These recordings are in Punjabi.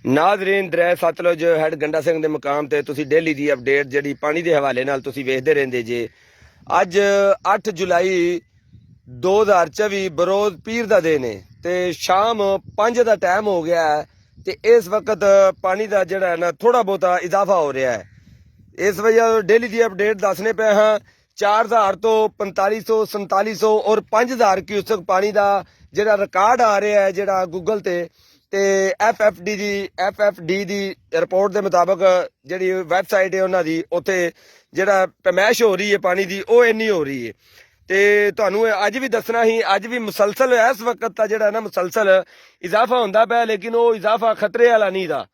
ਨਾਜ਼ਰੀਨ ਦਰਿਆ ਸਤਲੁਜ ਹੈਡ ਗੰਡਾ ਸਿੰਘ ਦੇ ਮੁਕਾਮ ਤੇ ਤੁਸੀਂ ਡੇਲੀ ਦੀ ਅਪਡੇਟ ਜਿਹੜੀ ਪਾਣੀ ਦੇ ਹਵਾਲੇ ਨਾਲ ਤੁਸੀਂ ਵੇਖਦੇ ਰਹਿੰਦੇ ਜੇ। ਅੱਜ 8 ਜੁਲਾਈ 2024 ਬਰੋਜ਼ ਪੀਰ ਦਾ ਦਿਨ ਹੈ ਤੇ ਸ਼ਾਮ 5 ਦਾ ਟਾਈਮ ਹੋ ਗਿਆ ਹੈ ਤੇ ਇਸ ਵਕਤ ਪਾਣੀ ਦਾ ਜਿਹੜਾ ਹੈ ਨਾ ਥੋੜਾ ਬਹੁਤਾ ਇਜ਼ਾਫਾ ਹੋ ਰਿਹਾ ਹੈ। ਇਸ ਵਜ੍ਹਾ ਡੇਲੀ ਦੀ ਅਪਡੇਟ ਦੱਸਣੇ ਪਏ ਹਾਂ। 4000 ਤੋਂ 4500 4700 ਔਰ 5000 ਕਿਊਸਕ ਪਾਣੀ ਦਾ ਜਿਹੜਾ ਰਿਕਾਰਡ ਆ ਰਿਹਾ ਹੈ ਜਿਹੜਾ ਗੂਗਲ ਤੇ FFD ਦੀ ਰਿਪੋਰਟ ਦੇ ਮੁਤਾਬਕ ਜਿਹੜੀ ਵੈਬਸਾਈਟ ਹੈ ਉਹਨਾਂ ਦੀ ਉੱਥੇ ਜਿਹੜਾ ਪੈਮਾਇਸ਼ ਹੋ ਰਹੀ ਹੈ ਪਾਣੀ ਦੀ ਉਹ ਇੰਨੀ ਹੋ ਰਹੀ ਹੈ। ਤੇ ਤੁਹਾਨੂੰ ਅੱਜ ਵੀ ਦੱਸਣਾ ਹੀ ਅੱਜ ਵੀ ਮੁਸਲਸਲ ਇਸ ਵਕਤ ਦਾ ਜਿਹੜਾ ਨਾ ਮੁਸਲਸਲ ਇਜ਼ਾਫਾ ਹੁੰਦਾ ਪਿਆ, ਲੇਕਿਨ ਉਹ ਇਜ਼ਾਫਾ ਖਤਰੇ ਵਾਲਾ ਨਹੀਂ ਦਾ।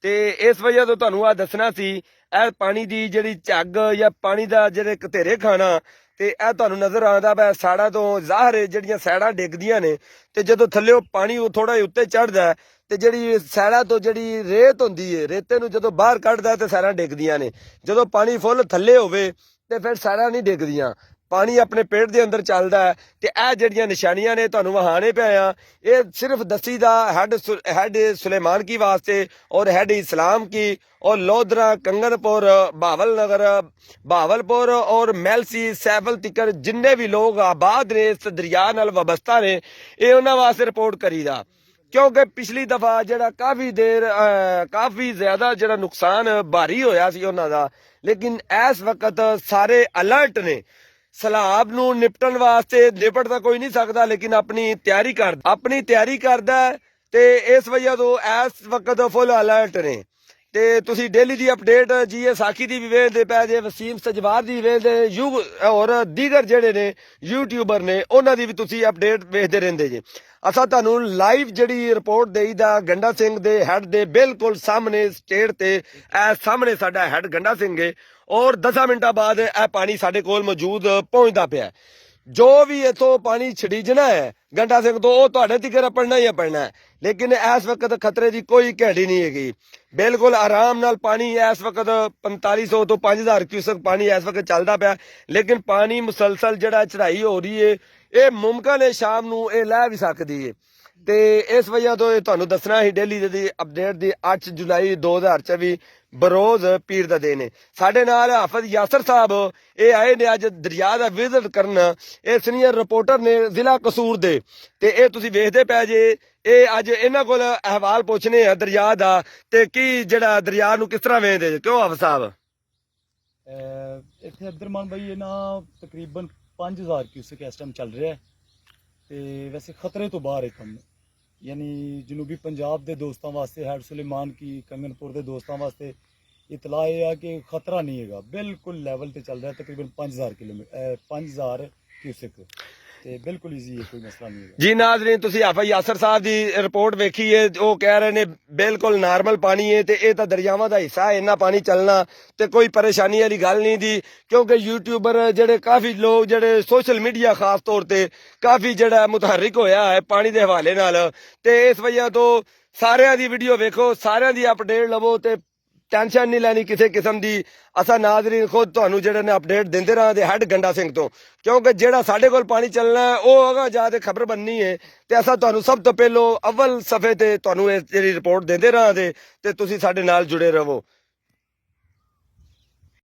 ਤੇ ਇਸ ਵਜ੍ਹਾ ਤੋਂ ਤੁਹਾਨੂੰ ਆ ਦੱਸਣਾ ਸੀ ਇਹ ਪਾਣੀ ਦੀ ਜਿਹੜੀ ਝੱਗ ਜਾਂ ਪਾਣੀ ਦਾ ਜਿਹੜੇ ਘਤੇਰੇ ਖਾਣਾ ਤੇ ਇਹ ਤੁਹਾਨੂੰ ਨਜ਼ਰ ਆਉਂਦਾ ਪਿਆ ਸਾੜਾ ਤੋਂ ਜ਼ਾਹਰ ਹੈ। ਜਿਹੜੀਆਂ ਸਾੜਾਂ ਡਿੱਗਦੀਆਂ ਨੇ ਤੇ ਜਦੋਂ ਥੱਲੇ ਪਾਣੀ ਉਹ ਥੋੜਾ ਜਿਹਾ ਉੱਤੇ ਚੜਦਾ ਤੇ ਜਿਹੜੀ ਸਾੜਾਂ ਤੋਂ ਜਿਹੜੀ ਰੇਤ ਹੁੰਦੀ ਹੈ ਰੇਤੇ ਨੂੰ ਜਦੋਂ ਬਾਹਰ ਕੱਢਦਾ ਤੇ ਸਾੜਾਂ ਡਿੱਗਦੀਆਂ ਨੇ। ਜਦੋਂ ਪਾਣੀ ਫੁੱਲ ਥੱਲੇ ਹੋਵੇ ਤੇ ਫਿਰ ਸਾੜਾਂ ਨਹੀਂ ਡਿੱਗਦੀਆਂ, ਪਾਣੀ ਆਪਣੇ ਪੇਟ ਦੇ ਅੰਦਰ ਚੱਲਦਾ ਹੈ। ਤੇ ਇਹ ਜਿਹੜੀਆਂ ਨਿਸ਼ਾਨੀਆਂ ਨੇ ਤੁਹਾਨੂੰ ਵਹਾਣੇ ਪਏ ਆ ਇਹ ਸਿਰਫ ਦਸੀ ਦਾ ਹੈਡ ਸੁਲੇਮਾਨ ਕੀ ਵਾਸਤੇ ਔਰ ਹੈਡ इस्लाम की और लोधरा कंगनपुर बहावलपुर और मैलसी सैफल तिकर जिन्ने भी लोग आबाद ने इस दरिया नाल वाबस्ता ने ये उन्होंने वास्ते रिपोर्ट करीदा, क्योंकि पिछली दफा जड़ा काफी ज्यादा जड़ा नुकसान भारी होया सी उन्हां दा। लेकिन इस वक्त सारे अलर्ट ने सैलाब नूं निपटन वास्ते। निपट तो कोई नहीं सकता लेकिन अपनी तैयारी करदा ते इस वजह तो इस वक्त फुल अलर्ट ने। ਤੇ ਤੁਸੀਂ ਡੇਲੀ ਦੀ ਅਪਡੇਟ ਜੀ ਇਹ ਸਾਖੀ ਦੀ ਵੀ ਵੇਖਦੇ ਪਏ ਜੇ, ਵਸੀਮ ਸਜਵਾਰ ਦੀ ਵੇਖਦੇ ਔਰ ਦੀਗਰ ਜਿਹੜੇ ਨੇ ਯੂਟਿਊਬਰ ਨੇ ਉਹਨਾਂ ਦੀ ਵੀ ਤੁਸੀਂ ਅਪਡੇਟ ਵੇਖਦੇ ਰਹਿੰਦੇ ਜੇ। ਅਸਾਂ ਤੁਹਾਨੂੰ ਲਾਈਵ ਜਿਹੜੀ ਰਿਪੋਰਟ ਦੇਈਦਾ ਗੰਡਾ ਸਿੰਘ ਦੇ ਹੈਡ ਦੇ ਬਿਲਕੁਲ ਸਾਹਮਣੇ ਸਟੇਟ ਤੇ ਇਹ ਸਾਹਮਣੇ ਸਾਡਾ ਹੈਡ ਗੰਡਾ ਸਿੰਘ ਹੈ ਔਰ 10 ਮਿੰਟਾਂ ਬਾਅਦ ਇਹ ਪਾਣੀ ਸਾਡੇ ਕੋਲ ਮੌਜੂਦ ਪਹੁੰਚਦਾ ਪਿਆ। ਜੋ ਵੀ ਇਥੋਂ ਪਾਣੀ ਛੜੀਜਣਾ ਹੈ ਗੰਡਾ ਸਿੰਘ ਤੋਂ ਉਹ ਤੁਹਾਡੇ ਤੀਕਰ ਪੜਨਾ ਹੀ ਪੜਨਾ ਹੈ। ਲੇਕਿਨ ਇਸ ਵਕਤ ਖਤਰੇ ਦੀ ਕੋਈ ਘੜੀ ਨਹੀਂ ਹੈਗੀ, ਬਿਲਕੁਲ ਆਰਾਮ ਨਾਲ ਪਾਣੀ ਇਸ ਵਕਤ 4500 ਤੋਂ 5000 ਕਿਊਸਕ ਪਾਣੀ ਇਸ ਵਕਤ ਚੱਲਦਾ ਪਿਆ। ਲੇਕਿਨ ਪਾਣੀ ਮੁਸਲਸਲ ਜਿਹੜਾ ਚੜਾਈ ਹੋ ਰਹੀ ਹੈ ਇਹ ਮੁਮਕਿਨ ਹੈ ਸ਼ਾਮ ਨੂੰ ਇਹ ਲੈ ਵੀ ਸਕਦੀ ਹੈ। ਤੇ ਇਸ ਵਜ੍ਹਾ ਤੋਂ ਇਹ ਤੁਹਾਨੂੰ ਦੱਸਣਾ ਹੀ ਡੇਲੀ ਦੀ ਅਪਡੇਟ ਦੀ 8 ਜੁਲਾਈ 2024 ਬਰੋਜ਼ ਪੀਰ ਦਾ ਦਿਨ ਹੈ। ਸਾਡੇ ਨਾਲ ਹਾਫਿਜ਼ ਯਾਸਰ ਸਾਹਿਬ ਇਹ ਆਏ ਨੇ ਅੱਜ ਦਰਿਆ ਦਾ ਵਿਜ਼ਿਟ ਕਰਨ। ਇਹ ਸੀਨੀਅਰ ਰਿਪੋਰਟਰ ਨੇ ਜ਼ਿਲ੍ਹਾ ਕਸੂਰ ਦੇ ਤੇ ਇਹ ਤੁਸੀਂ ਵੇਖਦੇ ਪਏ ਜੇ ਇਹ ਅੱਜ ਇਹਨਾਂ ਕੋਲ ਅਹਿਵਾਲ ਪੁੱਛਣੇ ਆ ਦਰਿਆ ਦਾ ਤੇ ਕੀ ਜਿਹੜਾ ਦਰਿਆ ਨੂੰ ਕਿਸ ਤਰ੍ਹਾਂ ਵੇਖਦੇ ਜੇ। ਕਿਉਂ ਹਾਫਿਜ਼ ਸਾਹਿਬ? ਇੱਥੇ ਅਬਦੁਰਮਾਨ ਭਾਈ ਇਹ ਨਾ ਤਕਰੀਬਨ 5000 ਕਿਊਸਕ ਇਸ ਟਾਈਮ ਚੱਲ ਰਿਹਾ ਤੇ ਵੈਸੇ ਖਤਰੇ ਤੋਂ ਬਾਹਰ ਹੈ ਕੰਮ। यानी जनूबी पंजाब के दोस्तों वास्ते हैड सुलेमान की कंगनपुर के दोस्तों वास्ते इतला है कि खतरा नहीं है, बिल्कुल लैवल पे चल रहा है। तकरीबन 5000 क्यूसेक ਤੇ ਬਿਲਕੁਲ ਈਜ਼ੀ ਹੈ, ਕੋਈ ਮਸਲਾ ਨਹੀਂ ਹੈ ਜੀ। ਨਾਜ਼ਰੀਨ ਤੁਸੀਂ ਹਾਫਿਜ਼ ਯਾਸਰ ਸਾਹਿਬ ਦੀ ਰਿਪੋਰਟ ਵੇਖੀ ਹੈ, ਉਹ ਕਹਿ ਰਹੇ ਨੇ ਬਿਲਕੁਲ ਨਾਰਮਲ ਪਾਣੀ ਹੈ ਤੇ ਇਹ ਤਾਂ ਦਰਿਆਵਾਂ ਦਾ ਹਿੱਸਾ ਹੈ, ਇੰਨਾ ਪਾਣੀ ਚੱਲਣਾ ਤੇ ਕੋਈ ਪਰੇਸ਼ਾਨੀ ਵਾਲੀ ਗੱਲ ਨਹੀਂ ਦੀ। ਕਿਉਂਕਿ ਯੂਟਿਊਬਰ ਜਿਹੜੇ ਕਾਫੀ ਲੋਕ ਜਿਹੜੇ ਸੋਸ਼ਲ ਮੀਡੀਆ ਖਾਸ ਤੌਰ ਤੇ ਕਾਫੀ ਜਿਹੜਾ ਮੁਤਹਰਕ ਹੋਇਆ ਹੈ ਪਾਣੀ ਦੇ ਹਵਾਲੇ ਨਾਲ ਤੇ ਇਸ ਵਜ੍ਹਾ ਤੋਂ ਸਾਰਿਆਂ ਦੀ ਵੀਡੀਓ ਵੇਖੋ, ਸਾਰਿਆਂ ਦੀ ਅਪਡੇਟ ਲਵੋ ਤੇ ਟੈਨਸ਼ਨ ਨਹੀਂ ਲੈਣੀ ਕਿਸੇ ਕਿਸਮ ਦੀ। ਅਸਾਂ ਨਾਜ਼ਰੀਨ ਖੁਦ ਤੁਹਾਨੂੰ ਜਿਹੜੇ ਨੇ ਅਪਡੇਟ ਦਿੰਦੇ ਰਹਾਂਗੇ ਹੈਡ ਗੰਡਾ ਸਿੰਘ ਤੋਂ, ਕਿਉਂਕਿ ਜਿਹੜਾ ਸਾਡੇ ਕੋਲ ਪਾਣੀ ਚੱਲਣਾ ਹੈ ਉਹ ਅਗਾ ਜਾ ਕੇ ਖਬਰ ਬਣਨੀ ਹੈ ਤੇ ਅਸਾਂ ਤੁਹਾਨੂੰ ਸਭ ਤੋਂ ਪਹਿਲੋਂ ਅਵਲ ਸਫੇ ਤੇ ਤੁਹਾਨੂੰ ਇਹ ਜਿਹੜੀ ਰਿਪੋਰਟ ਦਿੰਦੇ ਰਹਾਂਗੇ ਤੇ ਤੁਸੀਂ ਸਾਡੇ ਨਾਲ ਜੁੜੇ ਰਹੋ।